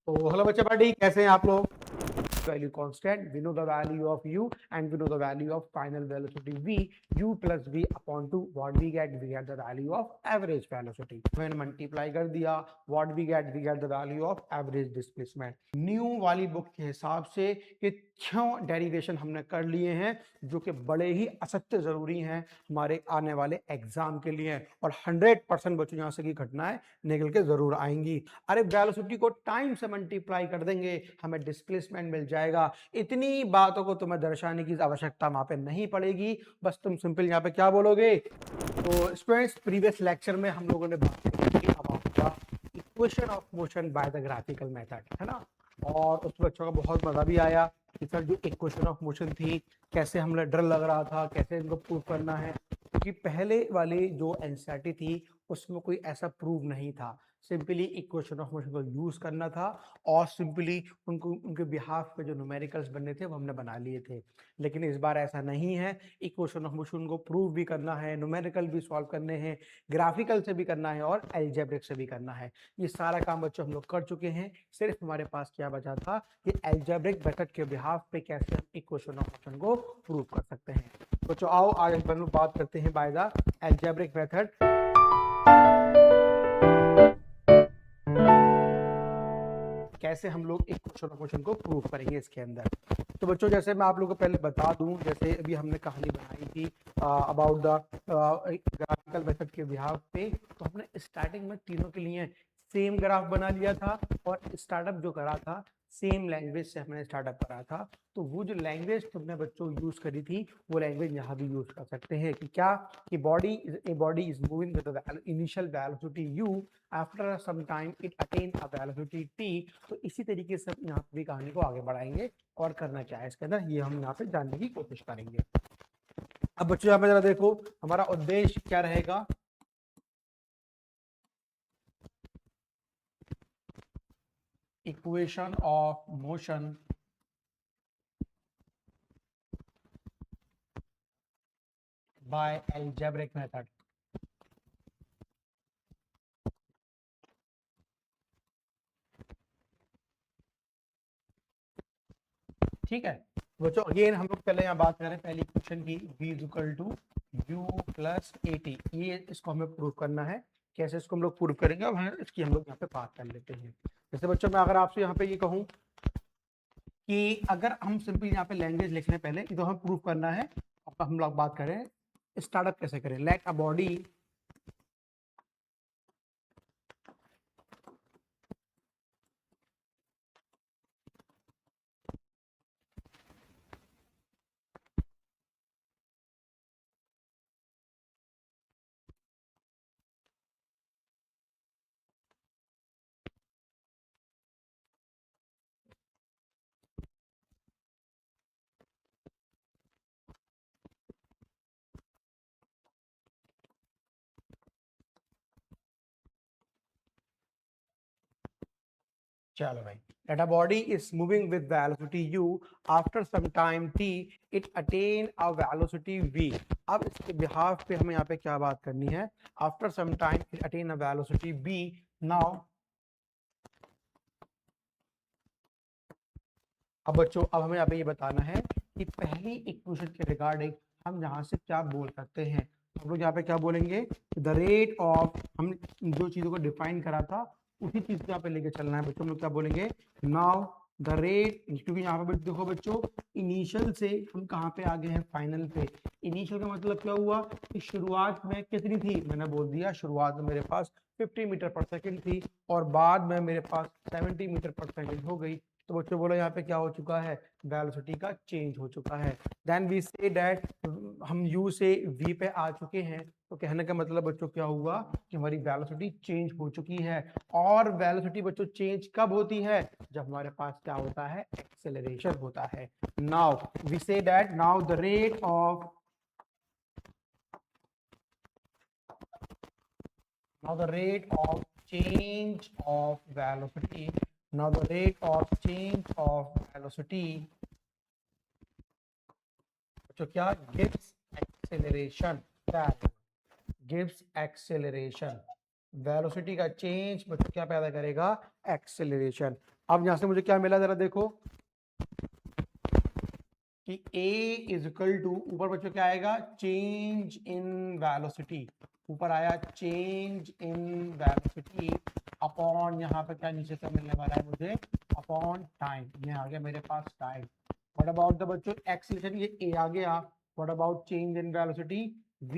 तो हेलो बच्चे पार्टी, कैसे हैं आप लोग? Value constant, we know the value of u and we know the value of final velocity v. U plus v upon 2, what we get the value of average velocity. When multiply कर दिया, what we get the value of average displacement. New वाली book के हिसाब से ये 6 derivation हमने कर लिए हैं जो कि बड़े ही असत्य जरूरी हैं हमारे आने वाले एग्जाम के लिए, और 100% बच्चों यहाँ से की घटनाएं निकल के जरूर आएंगी। अरे वेलोसिटी को टाइम से मल्टीप्लाई कर देंगे, हमें डिस्प्लेसमेंट मिल जाएगा। इतनी बातों को तुम्हें दर्शाने की आवश्यकता वहां पे नहीं पड़ेगी, बस तुम सिंपल यहाँ पे क्या बोलोगे। तो स्टूडेंट्स, प्रीवियस लेक्चर में हम लोगों ने बात की about the equation of motion by the graphical method, है ना, और उस बच्चों का बहुत मजा भी आया कि सर जो इक्वेशन ऑफ मोशन थी कैसे हमें डर लग रहा था, कैसे इनको प्रूव करना है, क्योंकि पहले वाली जो एनसीईआरटी थी उसमें कोई ऐसा प्रूव नहीं था। सिंपली इक्वेशन ऑफ मोशन को यूज करना था और सिंपली उनको उनके बिहाफ पे जो न्यूमेरिकल्स बनने थे वो हमने बना लिए थे। लेकिन इस बार ऐसा नहीं है, इक्वेशन ऑफ मोशन को प्रूव भी करना है, न्यूमेरिकल भी सॉल्व करने हैं, ग्राफिकल से भी करना है और एल्जेब्रिक से भी करना है। ये सारा काम बच्चों हम लोग कर चुके हैं। सिर्फ हमारे पास क्या बचा था कि एल्जेब्रिक मेथड के बिहाफ पे कैसे हम इक्वेशन ऑफ मोशन को प्रूव कर सकते हैं। बच्चों आओ आज हम लोग बात करते हैं बाय द एल्जेब्रिक मेथड। कैसे हम लोग इक्वेशन ऑफ मोशन को प्रूव करेंगे इसके अंदर। तो बच्चों जैसे मैं आप लोगों को पहले बता दूं, जैसे अभी हमने कहानी बनाई थी अबाउट द ग्राफिकल मेथड के बिहाफ पे, तो हमने स्टार्टिंग में तीनों के लिए सेम ग्राफ बना लिया था और स्टार्टअप जो करा था सेम लैंग्वेज से हमने स्टार्टअप करा था। तो वो जो लैंग्वेज तुमने बच्चों यूज करी थी वो लैंग्वेज यहाँ भी यूज कर सकते हैं कि क्या कि body is moving with the initial velocity u, after some time it attain a velocity t। तो इसी तरीके से यहाँ पे भी कहानी को आगे बढ़ाएंगे और करना क्या है इसके अंदर ये हम यहाँ पे जानने की कोशिश करेंगे। अब बच्चों यहाँ पे जरा देखो हमारा उद्देश्य क्या रहेगा। Equation of motion by algebraic method. ठीक है बच्चों, अगेन हम लोग पहले यहाँ बात करें पहली इक्वेशन की, v is equal to u plus at। ये इसको हमें प्रूव करना है। कैसे इसको हम लोग प्रूव करेंगे, अब इसकी हम लोग यहाँ पे बात कर लेते हैं। जैसे बच्चों मैं अगर आपसे यहाँ पे ये कहूँ कि अगर हम सिंपल यहाँ पे लैंग्वेज लिख लें, पहले तो हमें प्रूव करना है। अब हम लोग बात करें स्टार्टअप कैसे करें। लेट अ बॉडी चलो भाई, that a body is moving with velocity u, after some time t it attain a velocity v। अब इसके बिहाफ पे हमें यहाँ पे क्या बात करनी है, after some time it attain a velocity b। now अब बच्चों अब हमें यहाँ पे ये बताना है कि पहली इक्वेशन के रिगार्डिंग हम यहाँ से क्या बोल सकते हैं। हम लोग यहाँ पे क्या बोलेंगे, द रेट ऑफ, हम जो चीजों को डिफाइन करा था उसी चीज को यहाँ पे लेके चलना है बच्चों। हम लोग क्या बोलेंगे, नाउ द रेट, क्योंकि यहाँ पे देखो बच्चों इनिशियल से हम कहाँ पे आ गए हैं, फाइनल पे। इनिशियल का मतलब क्या हुआ कि शुरुआत में कितनी थी, मैंने बोल दिया शुरुआत में मेरे पास 50 मीटर पर सेकंड थी और बाद में मेरे पास 70 मीटर पर सेकंड हो गई। तो बच्चों बोलो यहाँ पे क्या हो चुका है, वेलोसिटी का चेंज हो चुका है। देन वी से दैट हम u से v पे आ चुके हैं। तो कहने का मतलब बच्चों क्या हुआ कि हमारी वेलोसिटी चेंज हो चुकी है। और वेलोसिटी बच्चों चेंज कब होती है, जब हमारे पास क्या होता है, एक्सेलरेशन होता है। Now we say that now the rate of change of velocity, now the rate of change of velocity तो क्या gives acceleration, gives acceleration। Velocity का चेंज बच्चों क्या पैदा करेगा, एक्सेलरेशन। अब यहां से मुझे क्या मिला जरा देखो कि a इज इक्वल टू, ऊपर बच्चों क्या आएगा, चेंज इन वेलोसिटी, ऊपर आया चेंज इन वेलोसिटी अपॉन, यहाँ पे क्या नीचे से मिलने वाला है मुझे, अपॉन टाइम, ये आ गया मेरे पास टाइम। व्हाट अबाउट द बच्चों एक्सीलरेशन, ये a आ गया। What about change in velocity, v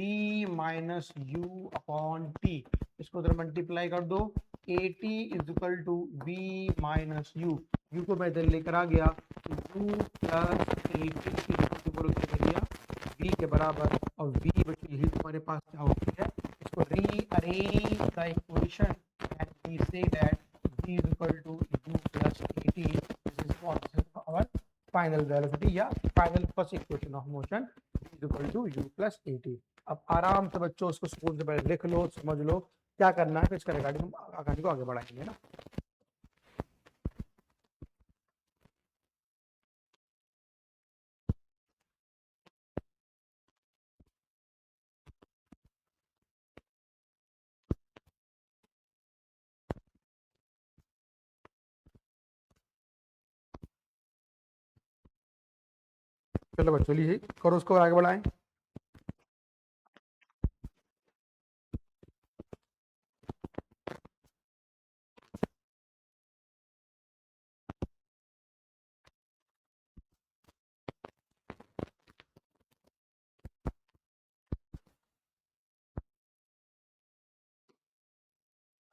minus u upon t, इसको उधर मल्टीप्लाई कर दो, at is equal to v minus u, u को मैं इधर लेकर आ गया, u प्लस दिया v के बराबर, और v बच्चों यही तुम्हारे पास क्या होती है, इसको rearrange the equation and we say that v is equal to u plus at, this is what our final velocity या final first equation of motion, v is equal to u plus at। अब आराम से बच्चों उसको सुकून से पहले लिख लो, समझ लो क्या करना है, फिर इसका रिगार्डिंग हम कहानी को आगे बढ़ाएंगे ना। चलो बच्चों लीजिए करो, उसको आगे बढ़ाएं।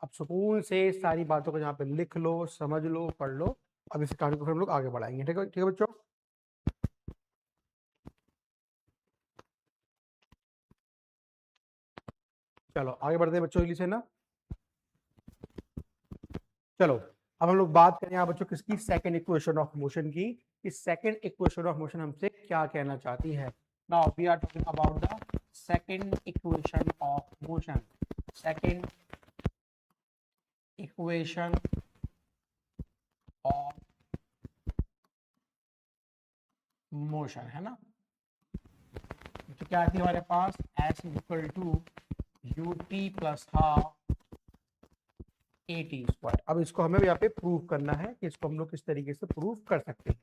अब सुकून से सारी बातों को यहाँ पे लिख लो, समझ लो, पढ़ लो। अब इस कहानी को फिर हम लोग आगे बढ़ाएंगे, ठीक है बच्चों। चलो आगे बढ़ते हैं बच्चों जल्दी से ना। चलो अब हम लोग बात करें यहाँ बच्चों किसकी, सेकंड इक्वेशन ऑफ मोशन की। इस सेकंड इक्वेशन ऑफ मोशन हमसे क्या कहना चाहती है। Now we are talking about the second equation of motion, second equation of motion, है ना। तो क्या आती है हमारे पास, s is equal to u t plus half a t square. अब इसको हमें यहाँ पे प्रूव करना है कि इसको हम लोग किस तरीके से प्रूव कर सकते हैं।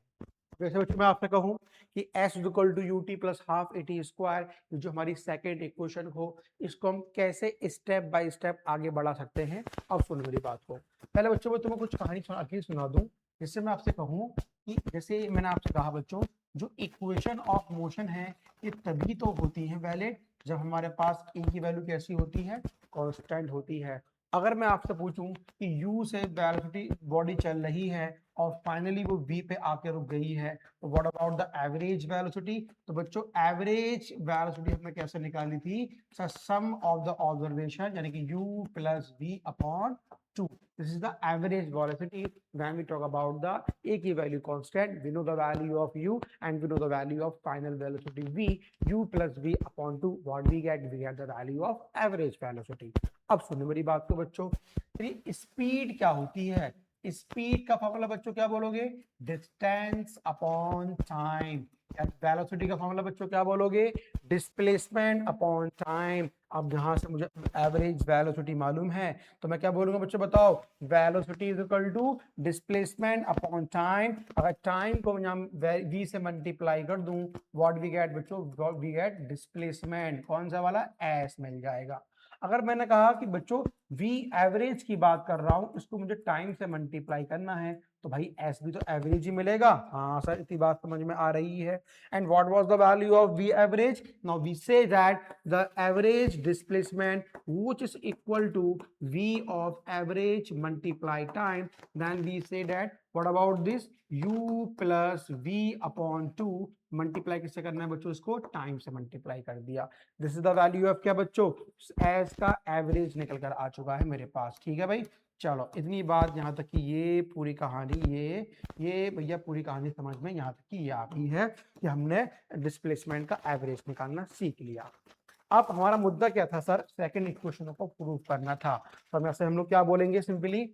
जैसे बच्चों मैं आपसे कहूं कि s is equal to u t plus half a t square, जो हमारी सेकेंड इक्वेशन हो, इसको हम कैसे स्टेप बाय स्टेप आगे बढ़ा सकते हैं। अब सुनो मेरी बात को, पहले बच्चों मैं तुम्हें कुछ कहानी आगे सुना दूं, जिससे मैं आपसे कहूं कि जैसे मैंने आपसे कहा बच्चों, जो इक्वेशन ऑफ मोशन है ये तभी तो होती है वैलिड जब हमारे पास ए की वैल्यू कैसी होती है, कांस्टेंट होती है। अगर मैं आपसे पूछूं कि u से वेलोसिटी बॉडी चल रही है और फाइनली वो v पे आके रुक गई है, तो what about the average velocity. तो बच्चों एवरेज वेलोसिटी हमने कैसे निकाली थी, सम ऑफ द ऑब्जर्वेशन यानी कि u plus v upon 2, this is the average velocity when we talk about the a की value constant, we know the value of u and we know the value of final velocity v, u plus v upon 2, what we get the value of average velocity। अब सुनो मेरी बात को बच्चों, speed क्या होती है, स्पीड का फॉर्मूला बच्चों क्या बोलोगे, डिस्टेंस अपॉन टाइम। वेलोसिटी का फॉर्मूला बच्चों क्या बोलोगे, डिस्प्लेसमेंट अपॉन टाइम। अब यहां से मुझे एवरेज वेलोसिटी मालूम है, तो मैं क्या बोलूंगा बच्चों बताओ, velocity is equal to displacement upon time. अगर टाइम को मैं v से मल्टीप्लाई कर दूं, व्हाट वी गेट बच्चों, वी गेट डिस्प्लेसमेंट, कौन सा वाला, s मिल जाएगा। अगर मैंने कहा कि बच्चों v एवरेज की बात कर रहा हूं, इसको मुझे टाइम से मल्टीप्लाई करना है, तो भाई s भी तो एवरेज ही मिलेगा। हाँ सर इतनी बात समझ में आ रही है। And what was the value of v average, now we say that the average displacement which is equal to v of average multiply time, then we say that what about this u plus v upon 2, multiply किससे करना है बच्चों, इसको time से multiply कर दिया। This is the value of क्या बच्चों, एस का एवरेज निकल कर आ चुका है मेरे पास, ठीक है भाई। चलो इतनी बात यहाँ तक कि ये पूरी कहानी, ये भैया पूरी कहानी समझ में यहाँ तक कि ये आ गई है कि हमने डिस्प्लेसमेंट का एवरेज निकालना सीख लिया। अब हमारा मुद्दा क्या था सर, सेकंड इक्वेशन को प्रूव करना था। तो हम लोग क्या बोलेंगे सिंपली,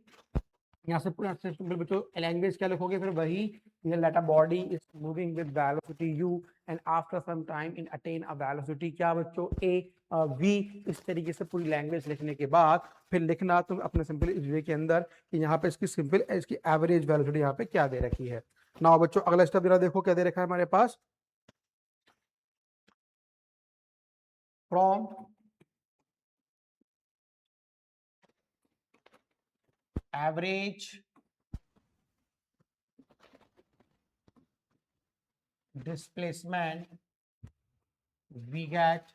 यहाँ से पूरा सिंपल बच्चों लैंग्वेज क्या लिखोगे फिर वही, let a body is moving with velocity u and after some time in attain a velocity क्या बच्चों a v। इस तरीके से पूरी लैंग्वेज लिखने के बाद फिर लिखना तुम अपने सिंपल इस वे के अंदर कि यहाँ पे इसकी सिंपल इसकी एवरेज वेलोसिटी यहाँ पे क्या दे रखी है। ना बच्चों अगला स्टेप जरा देखो क्या दे रखा है हमारे पास, from average displacement we get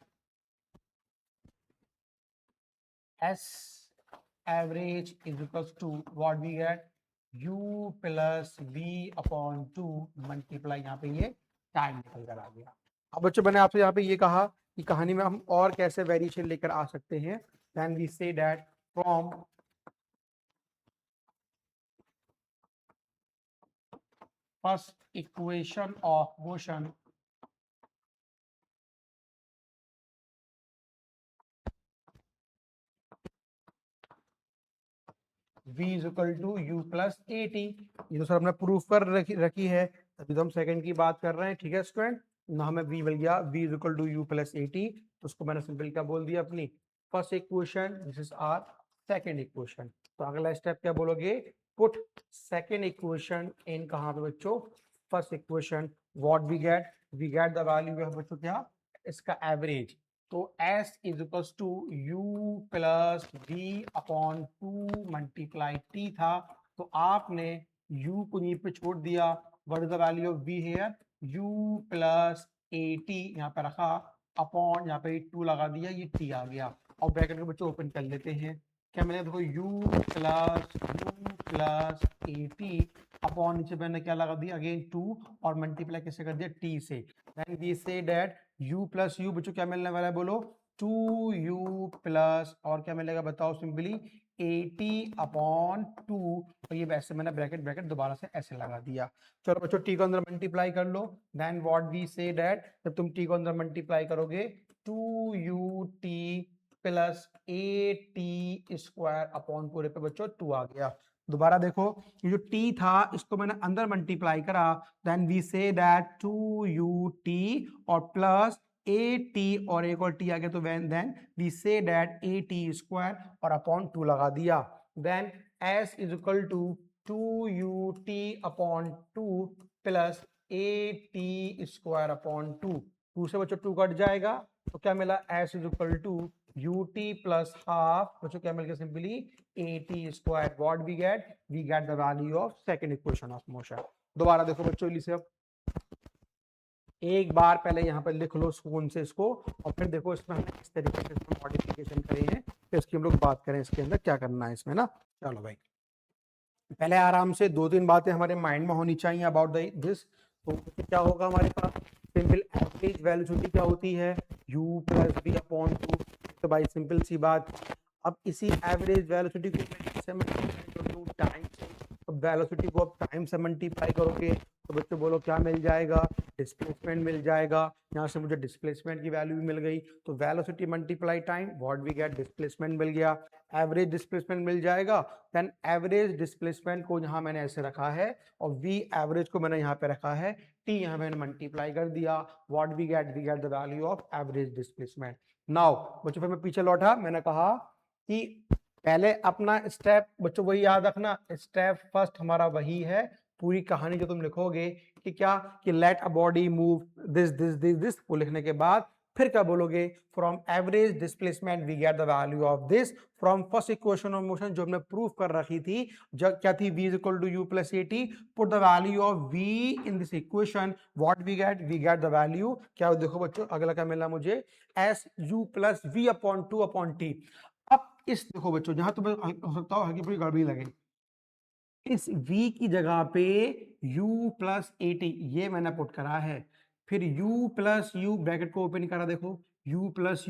s average is equals to what we get u plus v upon 2 multiply यहाँ पे ये टाइम निकल कर आ गया। अब बच्चों मैंने आपसे यहाँ पे ये कहा कि कहानी में हम और कैसे वेरिएशन लेकर आ सकते हैं, then we say that from first equation of motion v is equal to u plus a t. ये तो सर हमने प्रूफ कर रखी है, अभी तो हम सेकंड की बात कर रहे हैं, ठीक है स्टूडेंट। ना हमें v मिल गया, v is equal to u plus a t, तो उसको मैंने सिंपल क्या बोल दिया अपनी first equation, this is our second equation. तो अगला स्टेप क्या बोलोगे, पुट सेकंड इक्वेशन इन कहाँ पे बच्चों, first equation. What we get the value है बच्चों क्या, इसका एवरेज। तो s is equal to u plus v upon 2 multiply t था, तो आपने u को नीचे पे छोड़ दिया, what is the value of v here, u plus a T यहाँ पे रखा, अपॉन यहाँ पे 2 लगा दिया, ये t आ गया। और ब्रैकेट को बच्चों ओपन कर लेते हैं, क्या मिलेगा देखो u plus a T upon नीचे मैंने क्या लगा दिया अगेन 2 और मल्टीप्लाई कैसे कर दिया t से, then we say that u plus u बच्चों क्या मिलने वाला है बोलो 2u प्लस और क्या मिलेगा बताओ सिंपली 80 अपॉन 2। तो ये वैसे मैंने ब्रैकेट ब्रैकेट दोबारा से ऐसे लगा दिया। चलो बच्चों t को अंदर मल्टीप्लाई कर लो, then what we say that जब तुम t को अंदर मल्टीप्लाई करोगे 2ut प्लस 80 स्क्वायर अपॉन पूरे पे बच्चों 2 आ गया। दोबारा देखो ये जो t था इसको मैंने अंदर मल्टीप्लाई करा, then we say that 2ut और प्लस ए टी और एक और टी आ गया, तो then we say that a t square और अपॉन 2 लगा दिया, then s is equal to 2ut upon 2 plus a t square upon 2 से बच्चों 2 कट जाएगा, तो क्या मिला s is equal to ut plus half बच्चों क्या मिल गया simply a t square. What we get the value of second equation of motion. दोबारा देखो बच्चों इसे एक बार पहले यहाँ पर लिख लो सुकून से इसको, और फिर देखो इसमें हमने किस तरीके से इसमें मॉडिफिकेशन करे हैं, फिर इसकी हम लोग बात करें इसके अंदर क्या करना है इसमें ना। चलो भाई पहले आराम से 2-3 बातें हमारे माइंड में होनी चाहिए अबाउट दिस। तो क्या होगा हमारे पास, सिंपल एवरेज वेलोसिटी क्या होती है u प्लस v अपॉन 2। तो भाई सिंपल सी बात, अब इसी एवरेज वेलोसिटी को टाइम से, तो वेलोसिटी को अब टाइम से मल्टीप्लाई करोगे तो बच्चों बोलो क्या मिल जाएगा, डिस्प्लेसमेंट मिल जाएगा। यहाँ से मुझे डिस्प्लेसमेंट की वैल्यू भी मिल गई, तो velocity multiply time, what we get displacement मिल गया, एवरेज डिस्प्लेसमेंट मिल जाएगा। देन एवरेज डिस्प्लेसमेंट को यहाँ मैंने ऐसे रखा है और वी एवरेज को मैंने यहाँ पे रखा है, टी यहाँ मैंने मल्टीप्लाई कर दिया, what we get the value of average displacement. Now बच्चों फिर मैं पीछे लौटा, मैंने कहा कि पहले अपना स्टेप बच्चों वही याद रखना, स्टेप फर्स्ट हमारा वही है, पूरी कहानी जो तुम लिखोगे कि क्या कि let a body move this this this this को लिखने के बाद फिर क्या बोलोगे, from average displacement we get the value of this, from first equation of motion जो हमने प्रूफ कर रखी थी, जब क्या थी v is equal to u plus a t, put the value of v in this equation, what we get the value क्या, देखो बच्चों अगला क्या मिला मुझे, s u plus v upon 2 upon t. अब इस देखो बच्चों जहां तुम्हें हो सकता हो हल्की पूरी गड़बड़ी लगे, इस v की जगह पे u प्लस ए टी ये मैंने पुट करा है, फिर u प्लस यू ब्रैकेट को ओपन करा, देखो u प्लस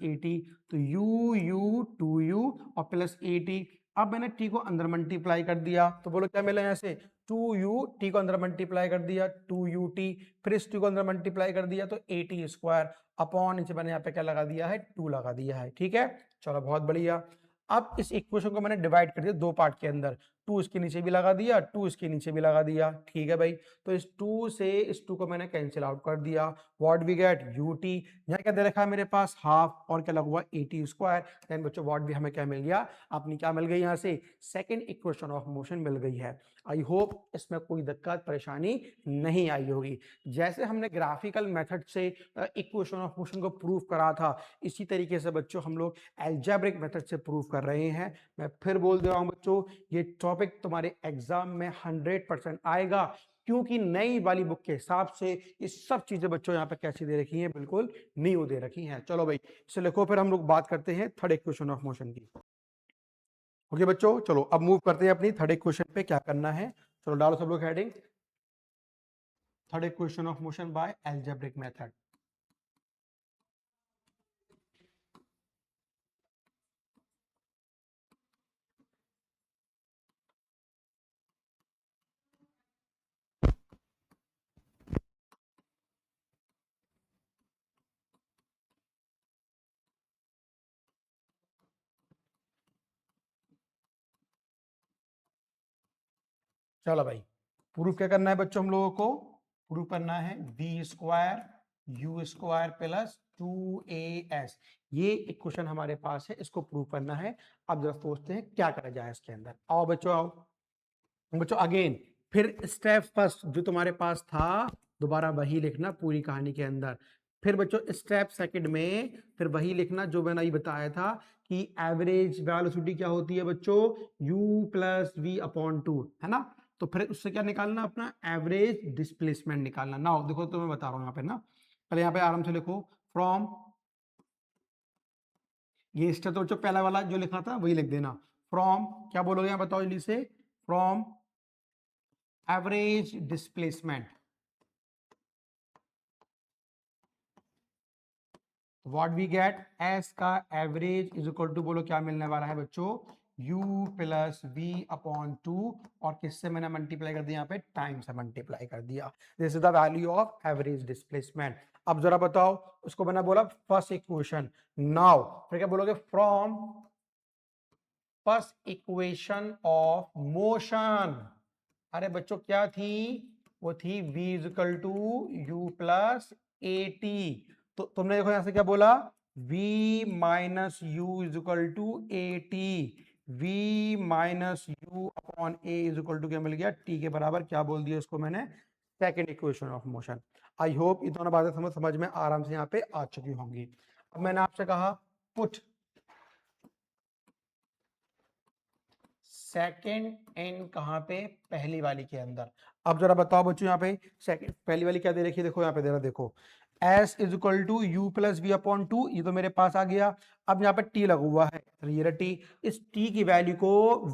ए टी, तो u 2u और प्लस ए टी। अब मैंने t को अंदर मल्टीप्लाई कर दिया, तो बोलो क्या मिला यहाँ से 2u, t को अंदर मल्टीप्लाई कर दिया 2ut, फिर इस t को अंदर मल्टीप्लाई कर दिया तो ए टी स्क्वायर अपॉन नीचे मैंने यहाँ पे क्या लगा दिया है 2 लगा दिया है, ठीक है। चलो बहुत बढ़िया। अब इस इक्वेशन को मैंने डिवाइड कर दिया दो पार्ट के अंदर, 2 इसके नीचे भी लगा दिया, 2 इसके नीचे भी लगा दिया, ठीक है भाई। तो इस 2 से इस 2 को मैंने कैंसिल आउट कर दिया, व्हाट वी गेट ut, यहाँ क्या दे रखा है मेरे पास हाफ और क्या लगा हुआ at स्क्वायर, देन बच्चों व्हाट भी हमें क्या मिल गया, अपनी क्या मिल गई यहाँ से सेकंड इक्वेशन ऑफ मोशन मिल गई है। आई होप इसमें कोई दिक्कत परेशानी नहीं आई होगी। जैसे हमने ग्राफिकल मेथड से इक्वेशन ऑफ मोशन को प्रूव करा था, इसी तरीके से बच्चों हम लोग अलजेब्रिक मेथड से प्रूव कर रहे हैं। मैं फिर बोल दे रहा हूं बच्चों, ये टॉपिक तुम्हारे एग्जाम में 100% आएगा, क्योंकि नई वाली बुक के हिसाब से ये सब चीजें बच्चों यहाँ पे कैसी दे रखी हैं, बिल्कुल न्यू दे रखी हैं। चलो भाई इसे लिखो, फिर हम लोग बात करते हैं थर्ड इक्वेशन ऑफ मोशन की। ओके बच्चों, चलो अब मूव करते हैं अपनी थर्ड इक्वेशन पे, क्या करना है। चलो डालो सब लोग heading, third equation of motion by algebraic method. चलो भाई, प्रूफ क्या करना है बच्चों, हम लोगों को प्रूफ करना है v square u square plus 2as, ये इक्वेशन हमारे पास है, इसको प्रूव करना है। अब जरा सोचते हैं क्या करा जाए इसके अंदर। आओ बच्चों आओ बच्चों, अगेन फिर स्टेप फर्स्ट जो तुम्हारे पास था दोबारा वही लिखना पूरी कहानी के अंदर। फिर बच्चों स्टेप सेकंड में फिर वही लिखना जो मैंने ये बताया था कि एवरेज वेलोसिटी क्या होती है बच्चों, u प्लस वी अपॉन 2, है ना। तो फिर उससे क्या निकालना, अपना एवरेज डिस्प्लेसमेंट निकालना ना। देखो तो मैं बता रहा हूं यहाँ पे ना, पहले यहाँ पे आराम से लिखो फ्रॉम, ये स्टेप तो बच्चों पहला वाला जो लिखा था वही लिख देना। फ्रॉम क्या बोलोगे यहाँ बताओ जल्दी से, from average displacement, what we get, s का एवरेज इज इक्वल टू, बोलो क्या मिलने वाला है बच्चों, u प्लस वी अपॉन 2, और किससे मैंने मल्टीप्लाई कर दिया, यहाँ पे टाइम से मल्टीप्लाई कर दिया। This is the value of average displacement. अब जरा बताओ, उसको मैंने बोला फर्स्ट इक्वेशन, नाउ फिर क्या बोलोगे, from first equation of motion. अरे बच्चों क्या थी, वो थी v is equal to u plus a t. तो तुमने देखो यहां से क्या बोला, v minus u is equal to a t, v minus u upon a is equal to क्या मिल गया, t के बराबर। क्या बोल दिया इसको मैंने, second equation of motion. I hope ये दोनों बातें समझ में आराम से यहाँ पे आ चुकी होंगी। अब मैंने आपसे कहा पुट सेकेंड इन कहां पे, पहली वाली के अंदर। अब जरा बताओ बच्चों यहाँ पे सेकंड पहली वाली क्या दे रखी है, देखो यहाँ पे दे रहा, देखो s is equal to u plus v upon 2, ये तो मेरे पास आ गया। अब यहाँ पे t लगा हुआ है, तो ये रहा t, इस t की वैल्यू को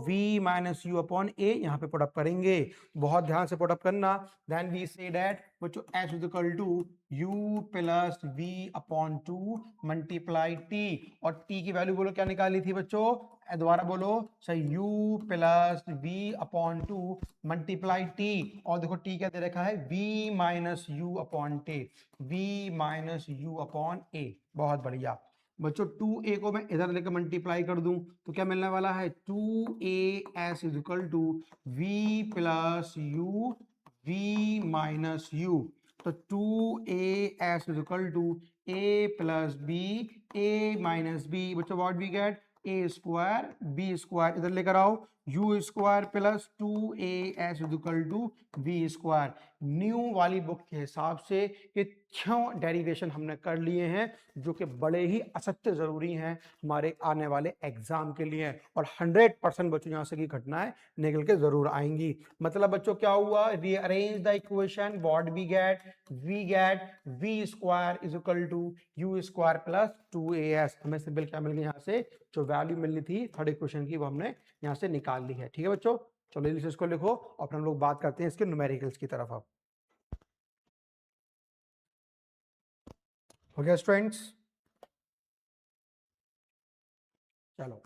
v minus u upon a यहाँ पे पुटअप करेंगे, बहुत ध्यान से पुटअप करना। देन वी से दैट बच्चों s is equal to u plus v upon 2 multiply t, और t की वैल्यू बोलो क्या निकाली थी बच्चों, दोबारा बोलो सही, u plus v upon 2 multiply t, और देखो टी क्या दे रखा है, v minus u upon t, v minus u upon a. बहुत बढ़िया बच्चों, 2a को मैं इधर लेकर मल्टीप्लाई कर दूं तो क्या मिलने वाला है, 2as is equal to v plus u, v minus u. तो 2as is equal to a plus b, a minus b, बच्चों what we get, a square b square, इधर लेकर आओ, u square plus 2as is equal to v square. New वाली book के हिसाब से ये 6 डेरिवेशन हमने कर लिए हैं, जो कि बड़े ही असत्य जरूरी हैं हमारे आने वाले एग्जाम के लिए, और 100% बच्चों यहां से की घटनाएं निकल के जरूर आएंगी। मतलब बच्चों क्या हुआ, rearrange the equation, what we get v square is equal to u square plus 2as। हमें सिंपल क्या मिल गया, यहाँ से जो वैल्यू मिलनी थी थर्ड इक्वेशन की वो हमने यहाँ से निकाल ली है। ठीक है बच्चों, चलो इसे इसको लिखो और फिर हम लोग बात करते हैं इसके न्यूमेरिकल्स की तरफ। अब हो गया स्टूडेंट्स, चलो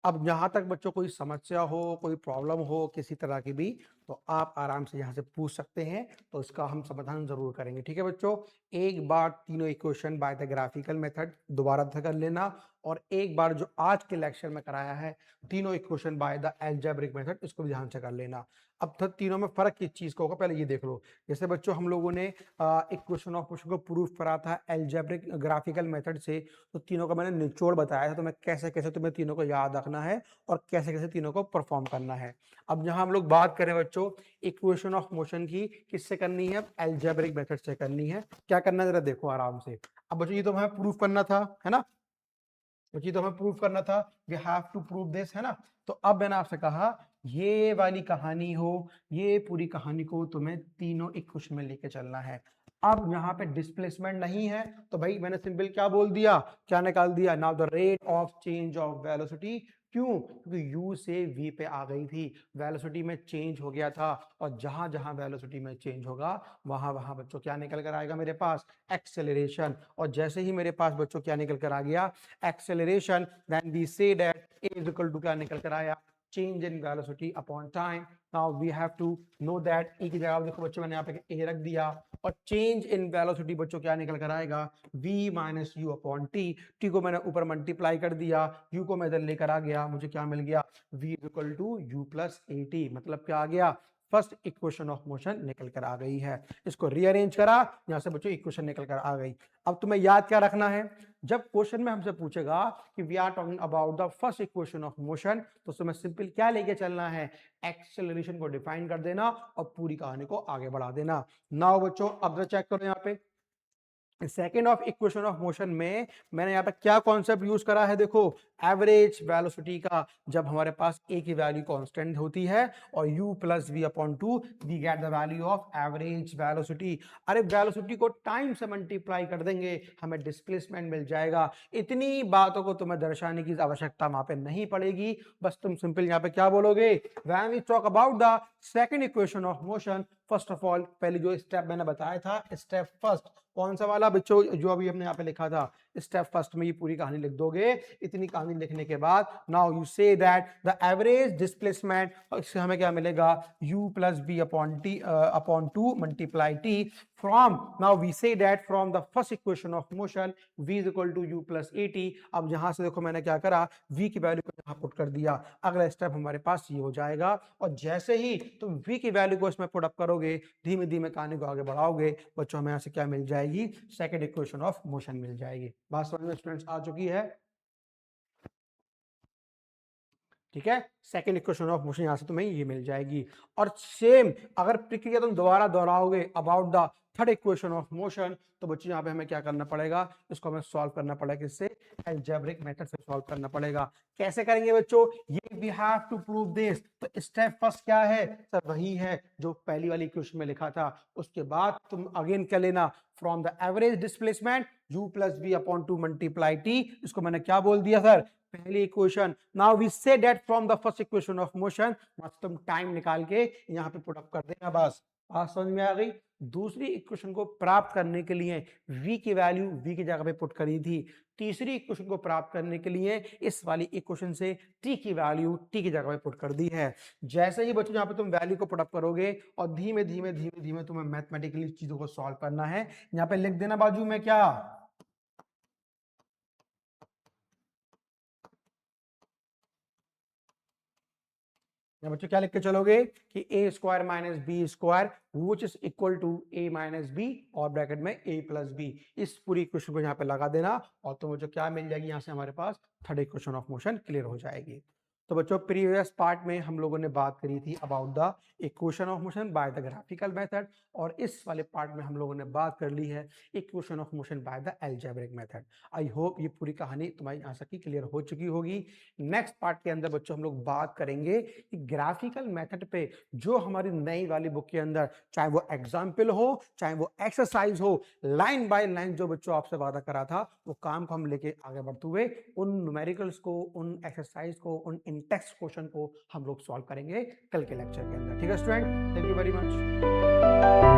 अब यहां तक बच्चों कोई समस्या हो, कोई प्रॉब्लम हो किसी तरह की भी, तो आप आराम से यहाँ से पूछ सकते हैं, तो इसका हम समाधान जरूर करेंगे। ठीक है बच्चों, एक बार तीनों equation by the graphical method दोबारा कर लेना, और एक बार जो आज के लेक्चर में कराया है तीनों equation by the algebraic method, इसको भी ध्यान से कर लेना। अब तक तीनों में फर्क किस चीज का होगा पहले ये देख लो। जैसे बच्चों हम लोगों ने इक्वेशन ऑफ मोशन को प्रूफ करा था अलजेब्रिक ग्राफिकल मेथड से, तो तीनों का मैंने निचोड़ बताया था, तो मैं कैसे कैसे तुम्हें तीनों को याद रखना है और कैसे कैसे तीनों को परफॉर्म करना है। अब यहाँ हम लोग बात करें बच्चों इक्वेशन ऑफ मोशन की, किससे करनी है? अलजेब्रिक मेथड से करनी है। क्या करना है जरा देखो आराम से। अब बच्चों ये तो हमें प्रूफ करना था, है ना, तो ये तो हमें प्रूफ करना था, we have to prove this, है ना। तो अब मैंने आपसे कहा ये वाली कहानी हो, ये पूरी कहानी को तुम्हें तीनों इक्वेशन में लेके चलना है। अब यहाँ पे डिस्प्लेसमेंट नहीं है, तो भाई मैंने सिंपल क्या बोल दिया, क्या निकाल दिया, now the rate of change of velocity. क्यों? क्योंकि u से v पे आ गई थी, वेलोसिटी में चेंज हो गया था, और जहां जहां वेलोसिटी में चेंज होगा वहां वहां बच्चों क्या निकल कर आएगा मेरे पास? एक्सेलरेशन। और जैसे ही मेरे पास बच्चों क्या निकल कर आ गया? Acceleration, then we say that a is equal to क्या निकल कर आया? Change in velocity upon time. Now we have to know that e की जगह देखो बच्चों मैंने यहाँ पे a रख दिया, और चेंज इन वेलोसिटी बच्चों क्या निकल कर आएगा? v minus u upon T. T को मैंने ऊपर मल्टीप्लाई कर दिया, u को मैं इधर लेकर आ गया, मुझे क्या मिल गया? v is equal to u plus a t. मतलब क्या आ गया? फर्स्ट इक्वेशन ऑफ मोशन निकल कर आ गई है। इसको रीअरेंज करा, यहां से बच्चों इक्वेशन निकल कर आ गई। अब तुम्हें याद क्या रखना है, जब क्वेश्चन में हमसे पूछेगा कि we are talking about the first equation of motion, तो तुम्हें सिंपल क्या लेके चलना है? एक्सेलरेशन को डिफाइन कर देना और पूरी कहानी को आगे बढ़ा देना। नाउ बच्चों अब चेक करो यहाँ पे second of equation of motion में मैंने यहाँ पे क्या कॉन्सेप्ट यूज करा है, देखो एवरेज वेलोसिटी का। जब हमारे पास a की वैल्यू कांस्टेंट होती है और u plus v upon two, we get the value of average velocity. अरे वेलोसिटी को टाइम से मल्टीप्लाई कर देंगे, हमें डिस्प्लेसमेंट मिल जाएगा। इतनी बातों को तुम्हें दर्शाने की आवश्यकता वहां पे नहीं पड़ेगी, बस तुम सिंपल यहाँ पे क्या बोलोगे? When we talk about the second equation of motion, first of all पहले जो स्टेप मैंने बताया था, स्टेप फर्स्ट कौन सा वाला बच्चों जो अभी हमने यहाँ पे लिखा था? स्टेप फर्स्ट में ये पूरी कहानी लिख दोगे। इतनी कहानी लिखने के बाद now you say that the average displacement, इससे हमें क्या मिलेगा? u plus b upon t upon two multiply t from, now we say that from the first equation of motion v is equal to u plus a t. अब यहां से देखो मैंने क्या करा, v की वैल्यू को यहाँ पुट कर दिया। अगला स्टेप हमारे पास ये हो जाएगा, और जैसे ही तुम v की वैल्यू को इसमें पुट अप करोगे, धीमे धीमे कहानी को आगे बढ़ाओगे, बच्चों हमें यहाँ से क्या मिल जाएगी? सेकेंड इक्वेशन ऑफ मोशन मिल जाएगी। बात समझ में स्टूडेंट्स आ चुकी है? ठीक है, सेकेंड इक्वेशन ऑफ मोशन यहां से तुम्हें ये मिल जाएगी। और सेम अगर प्रक्रिया तुम दोबारा दोहराओगे about the third equation of motion, तो बच्चों यहाँ पे हमें क्या करना पड़ेगा? इसको हमें सॉल्व करना पड़ेगा, किससे? अलजेब्रिक मेथड से सॉल्व करना पड़ेगा। कैसे करेंगे बच्चों? ये we have to prove this. तो स्टेप फर्स्ट क्या है सर? वही है जो पहली वाली इक्वेशन में लिखा था। उसके बाद तुम अगेन क्या लेना? From the average displacement u plus b upon two multiply t. इसको मैंने क्या बोल दिया सर? पहली इक्वेशन। Now we say that from the first equation of motion, बस तुम टाइम निकाल के यहाँ पे पुट अप कर देना, बस। बात समझ में आ गई? दूसरी इक्वेशन को प्राप्त करने के लिए v की वैल्यू v की जगह पे पुट करी थी। तीसरी इक्वेशन को प्राप्त करने के लिए इस वाली इक्वेशन से t की वैल्यू t की जगह पे पुट कर दी है। जैसे ही बच्चों यहाँ पे तुम वैल्यू को पुट अप करोगे और धीमे धीमे धीमे धीमे तुम्हें मैथमेटिकली चीजों को सॉल्व करना है। यहाँ पे लिख देना बाजू में क्या? बच्चों क्या लिख के चलोगे कि a square minus b square which is equal to a minus b और ब्रैकेट में ए प्लस बी। इस पूरी इक्वेशन को यहाँ पे लगा देना और तो मुझे क्या मिल जाएगी? यहाँ से हमारे पास third equation of motion clear हो जाएगी। तो बच्चों प्रीवियस पार्ट में हम लोगों ने बात करी थी about the equation of motion by the graphical method, और इस वाले पार्ट में हम लोगों ने बात कर ली है equation of motion by the algebraic method. I hope ये पूरी कहानी तुम्हारी यहाँ तक की क्लियर हो चुकी होगी। नेक्स्ट पार्ट के अंदर बच्चों हम लोग बात करेंगे कि ग्राफिकल मेथड पे जो हमारी नई वाली बुक के अंदर, चाहे वो एग्जाम्पल हो चाहे वो एक्सरसाइज हो, लाइन बाय लाइन जो बच्चों आपसे वादा करा था वो काम को हम लेके आगे बढ़ते हुए उन न्यूमेरिकल्स को, उन एक्सरसाइज को, उन टेक्स्ट क्वेश्चन को हम लोग सॉल्व करेंगे कल के लेक्चर के अंदर। ठीक है student, thank you very much.